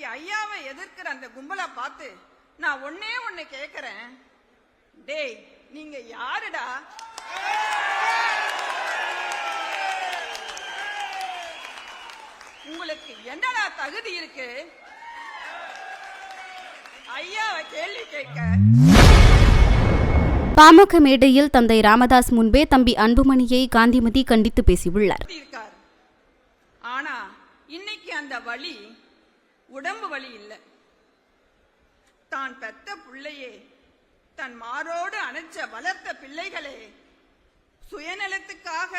இன்னைக்கு ஐயாவை எதிர்க்கிற அந்த கும்பலை பார்த்து நான் ஒன்னே ஒண்ணு கேக்குறேன். டேய், நீங்க யாருடா? உங்களுக்கு என்னடா தகுதி இருக்கு ஐயாவை கேள்வி கேட்க? பாமக மேடையில் தந்தை ராமதாஸ் முன்பே தம்பி அன்புமணியை காந்திமதி கண்டித்து பேசியுள்ளார். ஆனா இன்னைக்கு அந்த வலி உடம்பு வலி இல்லை. தான் பெத்த பிள்ளையே, தன் மாரோடு அணைச்ச வளர்த்த பிள்ளைகளே சுயநலத்துக்காக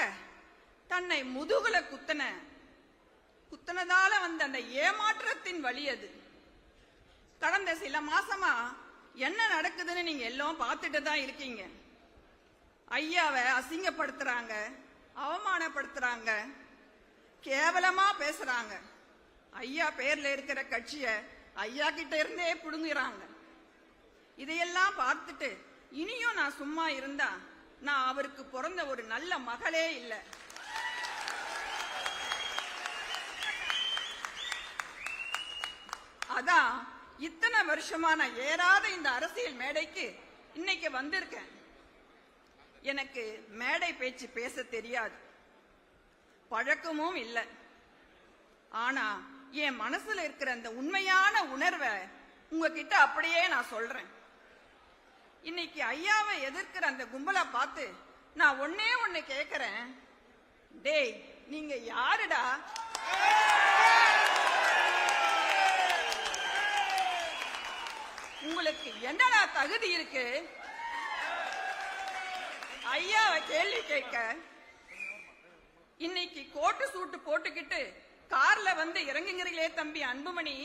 தன்னை முதுகுல குத்தனதால வந்த அந்த ஏமாற்றத்தின் வலி அது. கடந்த சில மாசமா என்ன நடக்குதுன்னு நீங்க எல்லாம் பார்த்துட்டு தான் இருக்கீங்க. ஐயாவை அசிங்கப்படுத்துறாங்க, அவமானப்படுத்துறாங்க, கேவலமா பேசுறாங்க. ஐயா பேர்ல இருக்கிற கட்சிய ஐயா கிட்ட இருந்தே புடுங்குறாங்க. இதையெல்லாம் பார்த்துட்டு இனியும் நான் சும்மா இருந்தா நான் அவருக்கு பிறந்த ஒரு நல்ல மகளே இல்லை. அதான் இத்தனை வருஷமா நான் ஏறாத இந்த அரசியல் மேடைக்கு இன்னைக்கு வந்திருக்கேன். எனக்கு மேடை பேச்சு பேச தெரியாது, பழக்கமும் இல்லை. ஆனா என் மனசுல இருக்கிற அந்த உண்மையான உணர்வை உங்ககிட்ட அப்படியே நான் சொல்றேன். இன்னைக்கு ஐயாவை எதிர்க்கிற அந்த கும்பலை பார்த்து நான் ஒன்னே ஒண்ணு கேக்குறேன். டேய், நீங்க யாருடா? உங்களுக்கு என்னடா தகுதி இருக்கு ஐயாவை கேள்வி கேட்க? இன்னைக்கு கோட்டு சூட்டு போட்டுக்கிட்டு கார்ல வந்து இறங்குங்கிறீங்களே தம்பி அன்புமணி,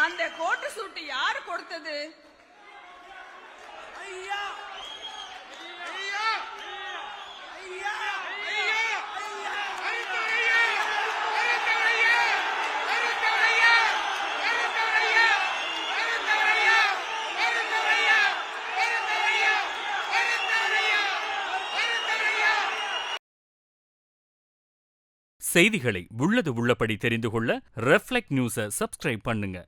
அந்த கோட்டு சூட்டு யாரு கொடுத்தது? செய்திகளை உள்ளது உள்ளபடி தெரிந்து கொள்ள ரெஃப்ளெக்ட் நியூஸை சப்ஸ்கிரைப் பண்ணுங்க.